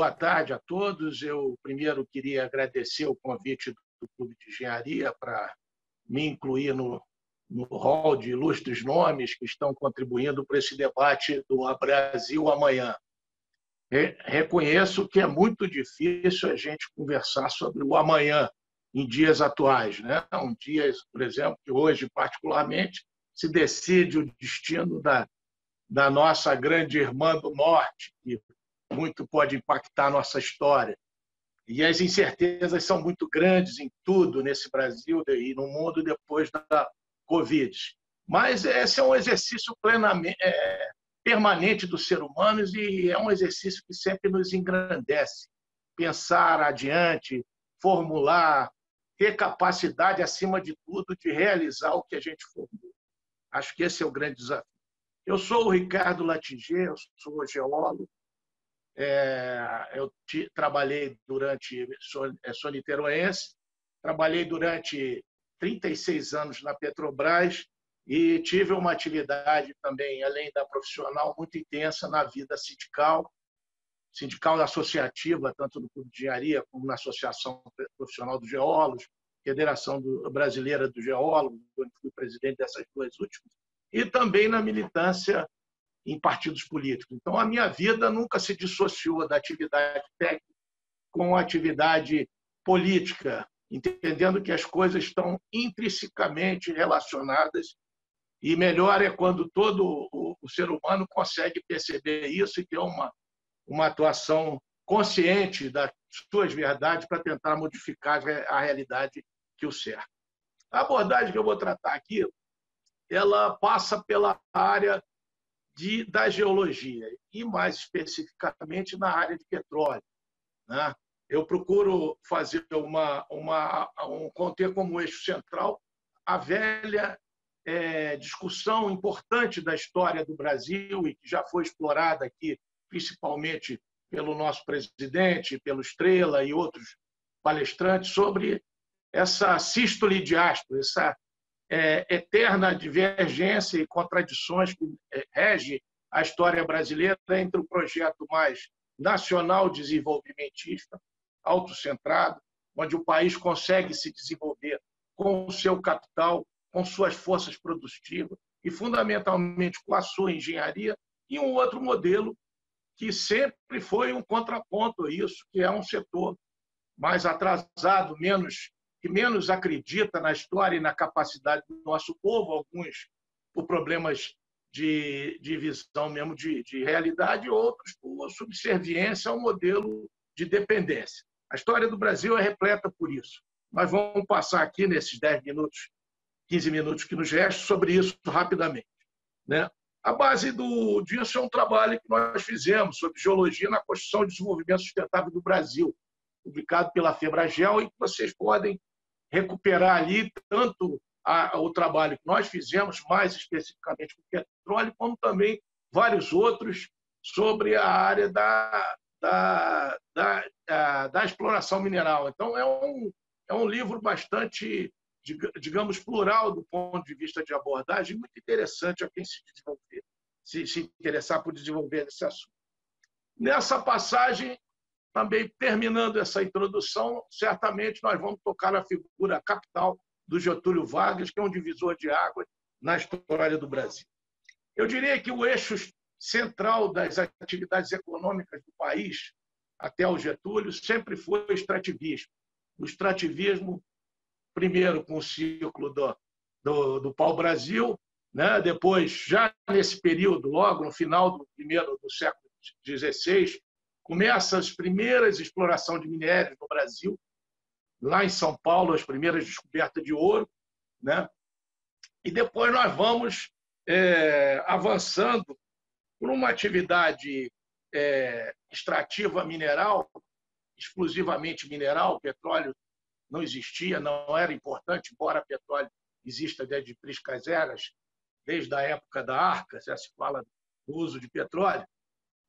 Boa tarde a todos. Eu primeiro queria agradecer o convite do Clube de Engenharia para me incluir no hall de ilustres nomes que estão contribuindo para esse debate do Brasil amanhã. Reconheço que é muito difícil a gente conversar sobre o amanhã em dias atuais, né? Um dia, por exemplo, que hoje, particularmente, se decide o destino da nossa grande irmã do Norte, que muito pode impactar a nossa história. E as incertezas são muito grandes em tudo nesse Brasil e no mundo depois da Covid. Mas esse é um exercício permanente dos seres humanos e é um exercício que sempre nos engrandece. Pensar adiante, formular, ter capacidade, acima de tudo, de realizar o que a gente formula. Acho que esse é o grande desafio. Eu sou o Ricardo Latiger, eu sou geólogo. Eu trabalhei sou niteroense, trabalhei durante 36 anos na Petrobras e tive uma atividade também, além da profissional, muito intensa na vida sindical associativa, tanto no Clube de Engenharia como na Associação Profissional dos Geólogos, Federação Brasileira dos Geólogos, onde fui presidente dessas duas últimas, e também na militância em partidos políticos. Então, a minha vida nunca se dissociou da atividade técnica com a atividade política, entendendo que as coisas estão intrinsecamente relacionadas e melhor é quando todo o ser humano consegue perceber isso e ter uma atuação consciente das suas verdades para tentar modificar a realidade que o cerca. A abordagem que eu vou tratar aqui, ela passa pela área da geologia e, mais especificamente, na área de petróleo, né? Eu procuro fazer ter como eixo central a velha discussão importante da história do Brasil e que já foi explorada aqui, principalmente pelo nosso presidente, pelo Estrela e outros palestrantes, sobre essa sístole e diástole, essa eterna divergência e contradições que rege a história brasileira entre o projeto mais nacional desenvolvimentista, autocentrado, onde o país consegue se desenvolver com o seu capital, com suas forças produtivas e, fundamentalmente, com a sua engenharia, e um outro modelo que sempre foi um contraponto a isso, que é um setor mais atrasado, que menos acredita na história e na capacidade do nosso povo, alguns por problemas de visão mesmo de realidade, outros por subserviência ao modelo de dependência. A história do Brasil é repleta por isso. Nós vamos passar aqui, nesses 10 minutos, 15 minutos que nos restam, sobre isso rapidamente, né? A base disso é um trabalho que nós fizemos sobre geologia na construção e desenvolvimento sustentável do Brasil, publicado pela Febragel, e que vocês podem recuperar ali tanto o trabalho que nós fizemos, mais especificamente com o petróleo, como também vários outros sobre a área da exploração mineral. Então, é um livro bastante, digamos, plural do ponto de vista de abordagem, muito interessante a quem se interessar por desenvolver esse assunto. Nessa passagem, também terminando essa introdução, certamente nós vamos tocar na figura capital do Getúlio Vargas, que é um divisor de águas na história do Brasil. Eu diria que o eixo central das atividades econômicas do país, até o Getúlio, sempre foi o extrativismo. O extrativismo, primeiro com o ciclo do pau-brasil, né? Depois, já nesse período, logo no final do século XVI, começa as primeiras explorações de minérios no Brasil, lá em São Paulo, as primeiras descobertas de ouro, né? E depois nós vamos avançando por uma atividade extrativa mineral, exclusivamente mineral. Petróleo não existia, não era importante, embora petróleo exista desde priscas eras, desde a época da Arca, já se fala do uso de petróleo,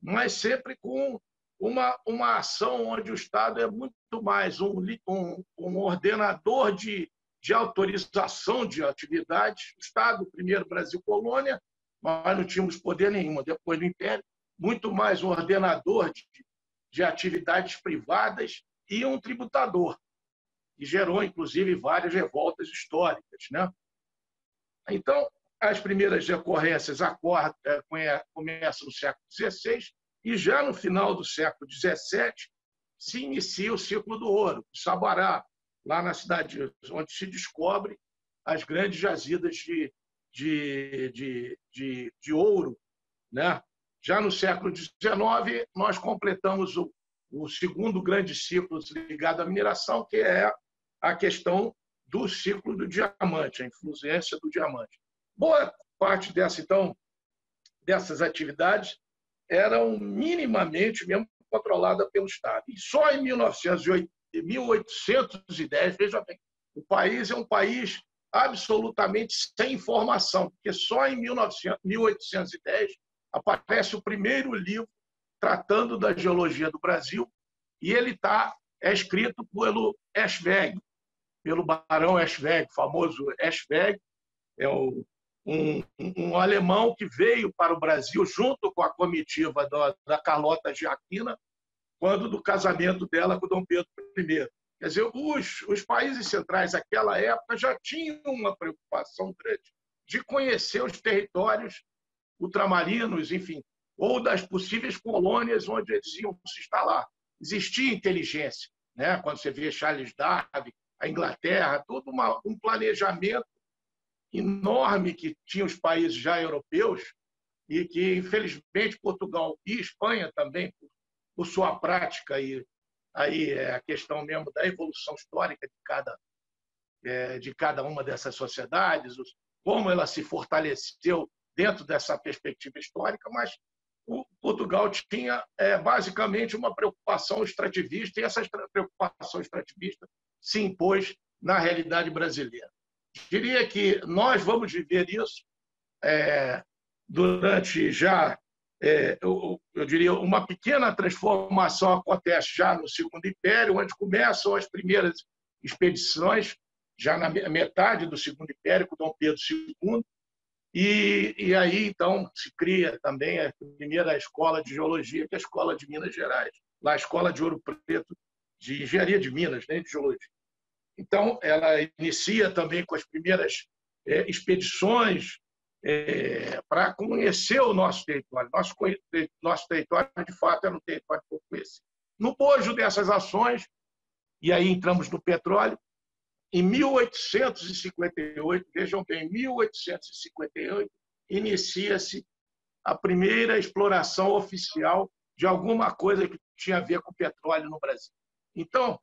mas sempre com uma ação onde o Estado é muito mais um ordenador de autorização de atividades. O Estado, primeiro Brasil colônia, nós não tínhamos poder nenhum, depois do Império, muito mais um ordenador de atividades privadas e um tributador, que gerou, inclusive, várias revoltas históricas, né? Então, as primeiras ocorrências começam no século XVI e já no final do século XVII se inicia o ciclo do ouro, o Sabará, lá na cidade onde se descobre as grandes jazidas de ouro, né? Já no século XIX, nós completamos o segundo grande ciclo ligado à mineração, que é a questão do ciclo do diamante, a influência do diamante. Boa parte dessas atividades eram minimamente mesmo controladas pelo Estado. E só em 1810, veja bem, o país é um país absolutamente sem informação, porque só em 1810 aparece o primeiro livro tratando da geologia do Brasil, e ele é escrito pelo Eschwege, pelo barão Eschwege, o famoso Eschwege, é um alemão que veio para o Brasil junto com a comitiva da Carlota Joaquina, quando do casamento dela com Dom Pedro I. Quer dizer, os países centrais naquela época já tinham uma preocupação grande de conhecer os territórios ultramarinos, enfim, ou das possíveis colônias onde eles iam se instalar. Existia inteligência, né? Quando você vê Charles Darwin, a Inglaterra, todo um planejamento enorme que tinha os países já europeus e que, infelizmente, Portugal e Espanha também, por sua prática, e aí é a questão mesmo da evolução histórica de cada uma dessas sociedades, como ela se fortaleceu dentro dessa perspectiva histórica, mas Portugal tinha basicamente uma preocupação extrativista, e essa preocupação extrativista se impôs na realidade brasileira. Diria que nós vamos viver isso durante já, eu diria, uma pequena transformação acontece já no Segundo Império, onde começam as primeiras expedições, já na metade do Segundo Império, com Dom Pedro II, e aí, então, se cria também a primeira escola de geologia, que é a Escola de Minas Gerais, lá a Escola de Ouro Preto de Engenharia de Minas, né, de Geologia. Então, ela inicia também com as primeiras expedições para conhecer o nosso território. Nosso território, de fato, era um território pouco conhecido. No bojo dessas ações, e aí entramos no petróleo, em 1858, vejam bem, em 1858, inicia-se a primeira exploração oficial de alguma coisa que tinha a ver com petróleo no Brasil. Então,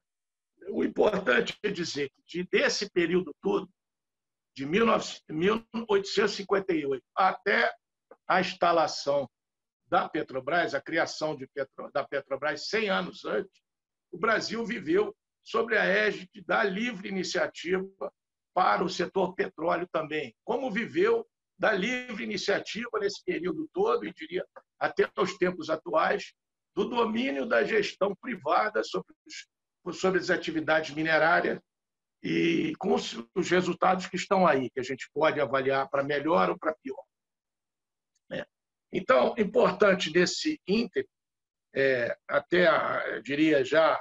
o importante é dizer que desse período todo, de 1858 até a instalação da Petrobras, a criação da Petrobras 100 anos antes, o Brasil viveu sobre a égide da livre iniciativa para o setor petróleo também, como viveu da livre iniciativa nesse período todo, e diria até os tempos atuais, do domínio da gestão privada sobre as atividades minerárias e com os resultados que estão aí, que a gente pode avaliar para melhor ou para pior. Então, importante desse ínterim, até, eu diria já,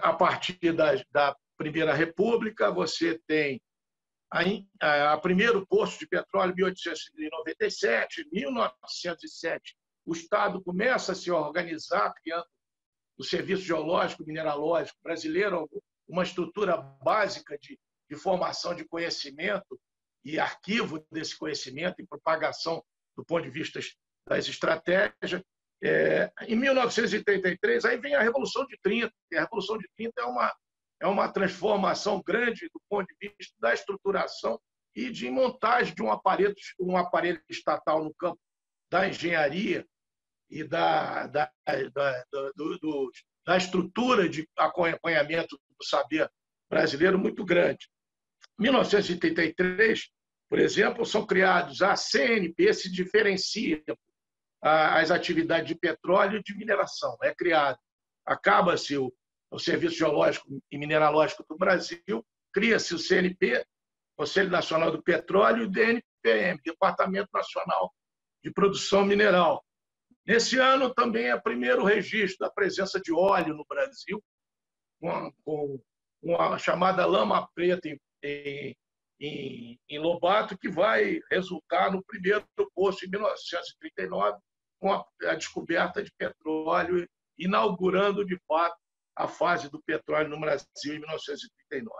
a partir da Primeira República, você tem a primeiro poço de petróleo em 1897, 1907, o Estado começa a se organizar, criando o Serviço Geológico e Mineralógico Brasileiro, uma estrutura básica de formação de conhecimento e arquivo desse conhecimento e propagação do ponto de vista das estratégias. Em 1933, aí vem a Revolução de 30. E a Revolução de 30 é uma transformação grande do ponto de vista da estruturação e de montagem de um aparelho estatal no campo da engenharia e da estrutura de acompanhamento do saber brasileiro muito grande. Em 1933, por exemplo, são criados a CNP, se diferencia as atividades de petróleo e de mineração. É criado, acaba-se o Serviço Geológico e Mineralógico do Brasil, cria-se o CNP, Conselho Nacional do Petróleo, e o DNPM, Departamento Nacional de Produção Mineral. Nesse ano também é o primeiro registro da presença de óleo no Brasil, com a chamada lama preta em Lobato, que vai resultar no primeiro poço em 1939, com a descoberta de petróleo, inaugurando, de fato, a fase do petróleo no Brasil em 1939.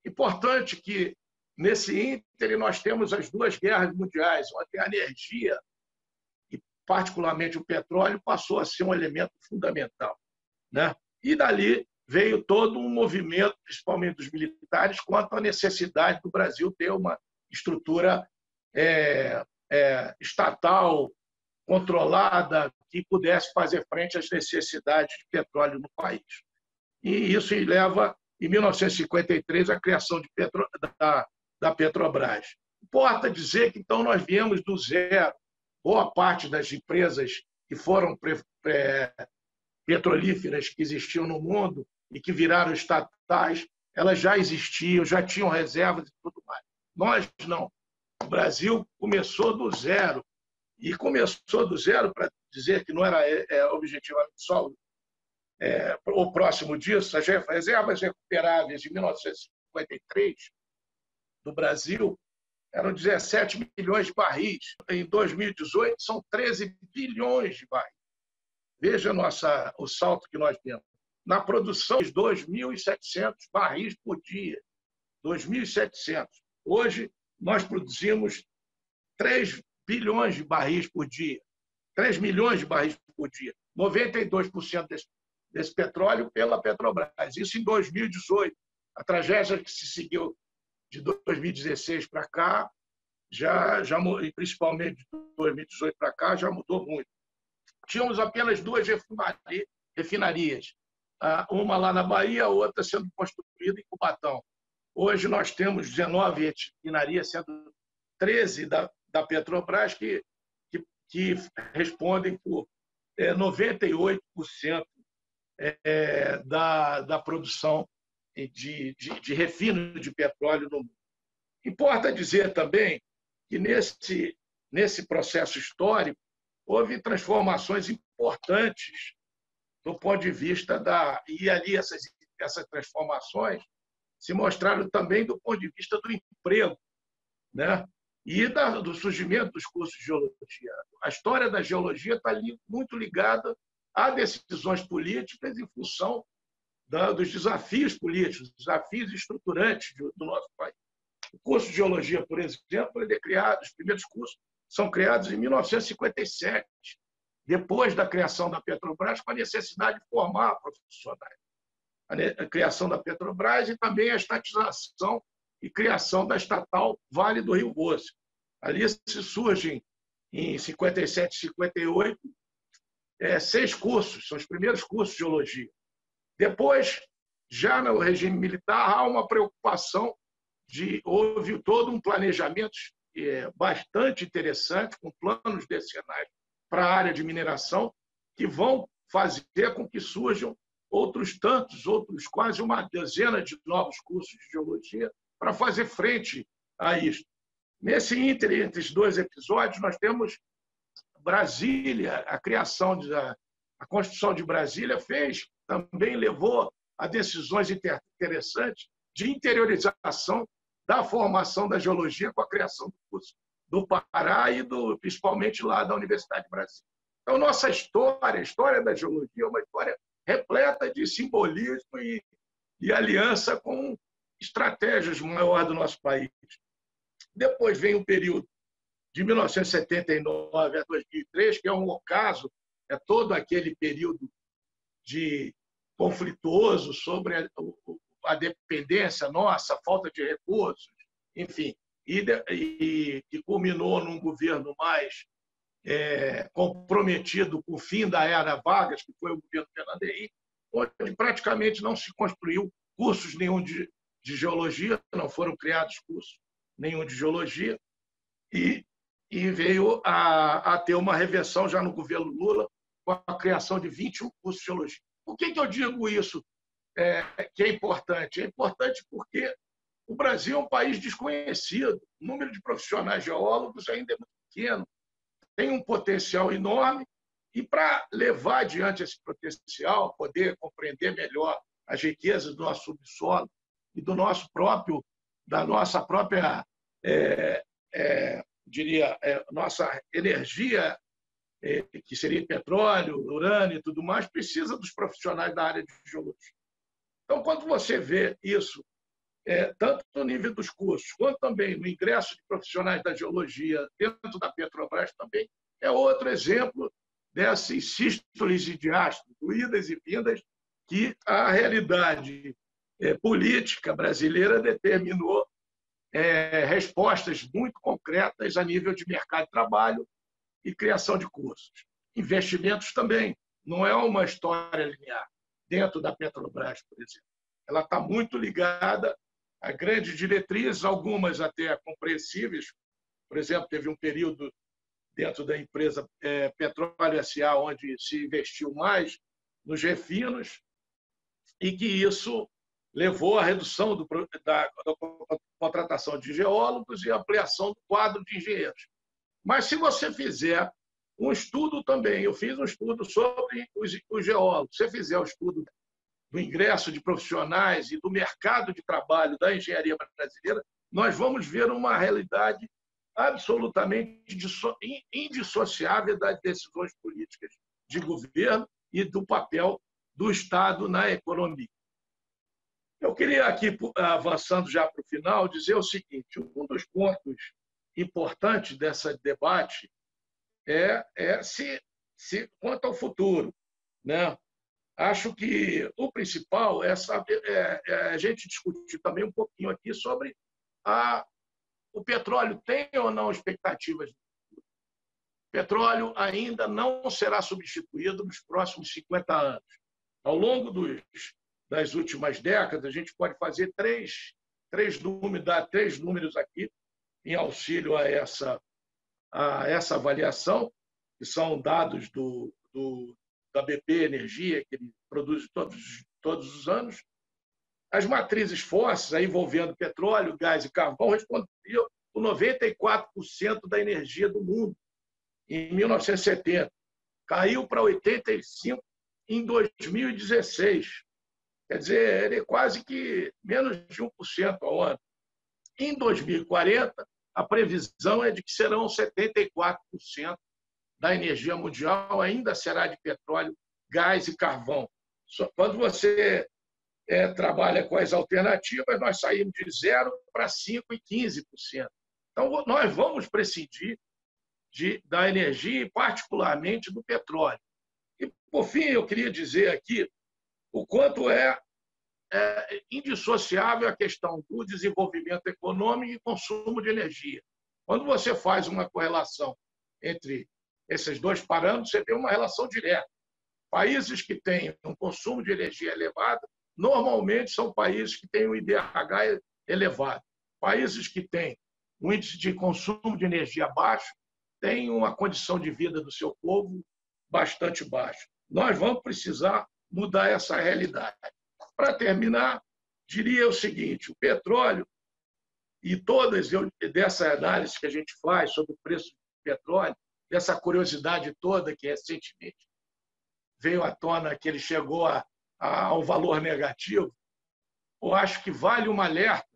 Importante que, nesse ínterim, nós temos as duas guerras mundiais, onde a energia, e particularmente o petróleo, passou a ser um elemento fundamental, né? E dali veio todo um movimento, principalmente dos militares, quanto à necessidade do Brasil ter uma estrutura estatal, controlada, que pudesse fazer frente às necessidades de petróleo no país. E isso leva, em 1953, à criação da Petrobras. Importa dizer que, então, nós viemos do zero. Boa parte das empresas que foram petrolíferas que existiam no mundo e que viraram estatais, elas já existiam, já tinham reservas e tudo mais. Nós não. O Brasil começou do zero. E começou do zero, para dizer que não era objetivamente só o próximo disso, as reservas recuperáveis de 1953 do Brasil eram 17 milhões de barris. Em 2018, são 13 bilhões de barris. Veja o salto que nós temos. Na produção, 2.700 barris por dia. 2.700. Hoje, nós produzimos 3 bilhões de barris por dia. 3 milhões de barris por dia. 92% desse petróleo pela Petrobras. Isso em 2018. A tragédia que se seguiu de 2016 para cá, principalmente de 2018 para cá, já mudou muito. Tínhamos apenas 2 refinarias, uma lá na Bahia, a outra sendo construída em Cubatão. Hoje nós temos 19 refinarias, sendo 13 da Petrobras, que respondem por 98% da produção de refino de petróleo no mundo. Importa dizer também que, nesse processo histórico, houve transformações importantes do ponto de vista e ali essas transformações se mostraram também do ponto de vista do emprego, né? E do surgimento dos cursos de geologia. A história da geologia está muito ligada a decisões políticas em função dos desafios políticos, desafios estruturantes do nosso país. O curso de geologia, por exemplo, os primeiros cursos são criados em 1957, depois da criação da Petrobras, com a necessidade de formar profissionais. A criação da Petrobras e também a estatização e criação da estatal Vale do Rio Doce. Ali se surgem, em 57 e 58, 6 cursos, são os primeiros cursos de geologia. Depois, já no regime militar, há uma preocupação houve todo um planejamento bastante interessante, com planos decenais para a área de mineração, que vão fazer com que surjam outros quase uma dezena de novos cursos de geologia para fazer frente a isso. Nesse ínterim, entre esses 2 episódios, nós temos Brasília, a Constituição de Brasília também levou a decisões interessantes de interiorização da formação da geologia com a criação do curso do Pará e principalmente lá da Universidade de Brasília. Então, nossa história, a história da geologia, é uma história repleta de simbolismo e aliança com estratégias maior do nosso país. Depois vem o período de 1979 a 2003, que é um ocaso, todo aquele período conflituoso sobre a dependência nossa, a falta de recursos, enfim, e culminou num governo mais comprometido com o fim da era Vargas, que foi o governo Fernando Henrique, onde praticamente não se construiu cursos nenhum de geologia, não foram criados cursos nenhum de geologia, e veio a ter uma reversão já no governo Lula, com a criação de 21 cursos de geologia. Por que eu digo isso que é importante? É importante porque o Brasil é um país desconhecido, o número de profissionais geólogos ainda é muito pequeno, tem um potencial enorme E para levar adiante esse potencial, poder compreender melhor as riquezas do nosso subsolo e da nossa própria, nossa energia, que seria petróleo, urânio e tudo mais, precisa dos profissionais da área de geologia. Então, quando você vê isso, tanto no nível dos cursos, quanto também no ingresso de profissionais da geologia dentro da Petrobras também, é outro exemplo dessas sístoles e diástoles, idas e vindas, que a realidade política brasileira determinou respostas muito concretas a nível de mercado de trabalho e criação de cursos. Investimentos também. Não é uma história linear dentro da Petrobras, por exemplo. Ela está muito ligada a grandes diretrizes, algumas até compreensíveis. Por exemplo, teve um período dentro da empresa Petróleo S.A., onde se investiu mais nos refinos, e que isso levou à redução da contratação de geólogos e ampliação do quadro de engenheiros. Mas, se você fizer um estudo também, eu fiz um estudo sobre os geólogos, se você fizer o estudo do ingresso de profissionais e do mercado de trabalho da engenharia brasileira, nós vamos ver uma realidade absolutamente indissociável das decisões políticas de governo e do papel do Estado na economia. Eu queria aqui, avançando já para o final, dizer o seguinte: um dos pontos importantes desse debate se quanto ao futuro, né? Acho que o principal é a gente discutir também um pouquinho aqui sobre o petróleo tem ou não expectativas. O petróleo ainda não será substituído nos próximos 50 anos. Ao longo das últimas décadas, a gente pode fazer dar três números aqui em auxílio a essa avaliação, que são dados da BP Energia, que ele produz todos os anos. As matrizes fósseis, aí envolvendo petróleo, gás e carvão, respondiam por 94% da energia do mundo em 1970. Caiu para 85% em 2016. Quer dizer, ele é quase que menos de 1% ao ano. Em 2040, a previsão é de que serão 74% da energia mundial ainda será de petróleo, gás e carvão. Quando você trabalha com as alternativas, nós saímos de 0% para 5% e 15%. Então, nós vamos prescindir da energia e, particularmente, do petróleo. E, por fim, eu queria dizer aqui o quanto é indissociável a questão do desenvolvimento econômico e consumo de energia. Quando você faz uma correlação entre esses dois parâmetros, você tem uma relação direta. Países que têm um consumo de energia elevado, normalmente são países que têm um IDH elevado. Países que têm um índice de consumo de energia baixo têm uma condição de vida do seu povo bastante baixa. Nós vamos precisar mudar essa realidade. Para terminar, diria o seguinte: o petróleo e todas dessa análise que a gente faz sobre o preço do petróleo, dessa curiosidade toda que recentemente veio à tona, que ele chegou a um valor negativo, eu acho que vale um alerta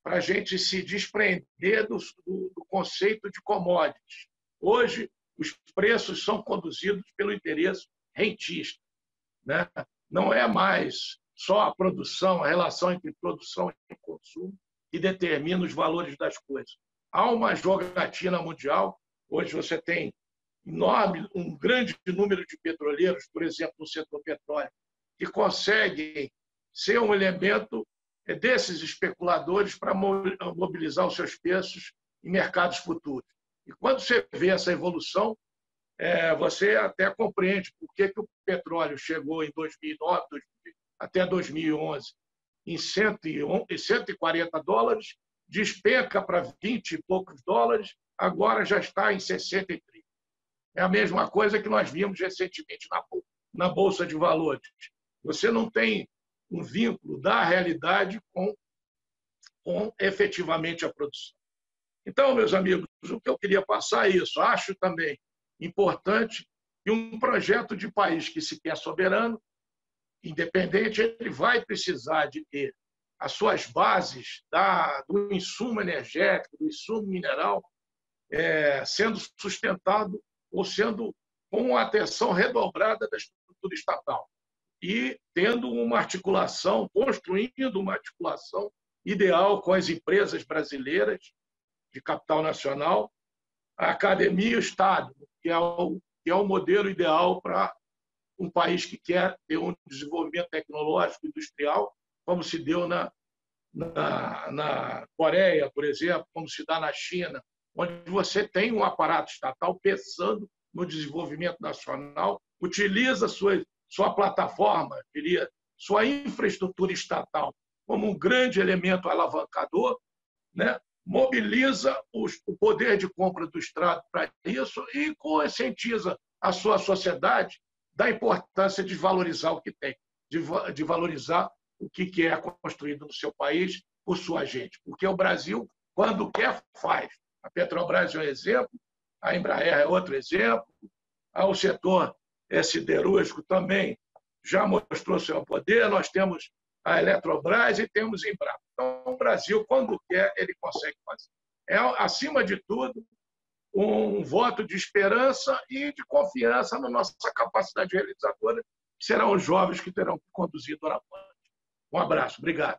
para a gente se desprender do conceito de commodities. Hoje, os preços são conduzidos pelo interesse rentista, né? Não é mais só a produção, a relação entre produção e consumo que determina os valores das coisas. Há uma jogatina mundial. Hoje você tem um grande número de petroleiros, por exemplo, no setor petróleo, que conseguem ser um elemento desses especuladores para mobilizar os seus preços em mercados futuros. E quando você vê essa evolução, você até compreende por que o petróleo chegou em 2009 até 2011 em $140, despenca para 20 e poucos dólares, agora já está em 63. É a mesma coisa que nós vimos recentemente na Bolsa de Valores. Você não tem um vínculo da realidade com efetivamente a produção. Então, meus amigos, o que eu queria passar é isso. Acho também importante E um projeto de país que se quer soberano, independente, ele vai precisar de ter as suas bases do insumo energético, do insumo mineral, sendo sustentado ou sendo com atenção redobrada da estrutura estatal. E tendo uma articulação, construindo uma articulação ideal com as empresas brasileiras de capital nacional, a academia e o Estado, que é o modelo ideal para um país que quer ter um desenvolvimento tecnológico industrial, como se deu na Coreia, por exemplo, como se dá na China, onde você tem um aparato estatal pensando no desenvolvimento nacional, utiliza sua plataforma, diria, sua infraestrutura estatal como um grande elemento alavancador, né? Mobiliza o poder de compra do Estado para isso e conscientiza a sua sociedade da importância de valorizar o que tem, de valorizar o que é construído no seu país por sua gente. Porque o Brasil, quando quer, faz. A Petrobras é um exemplo, a Embraer é outro exemplo, o setor siderúrgico também já mostrou seu poder, nós temos a Eletrobras e temos a Embrapa. Então, o Brasil, quando quer, ele consegue fazer. É, acima de tudo, um voto de esperança e de confiança na nossa capacidade realizadora, que serão os jovens que terão conduzido a ponte. Um abraço, obrigado.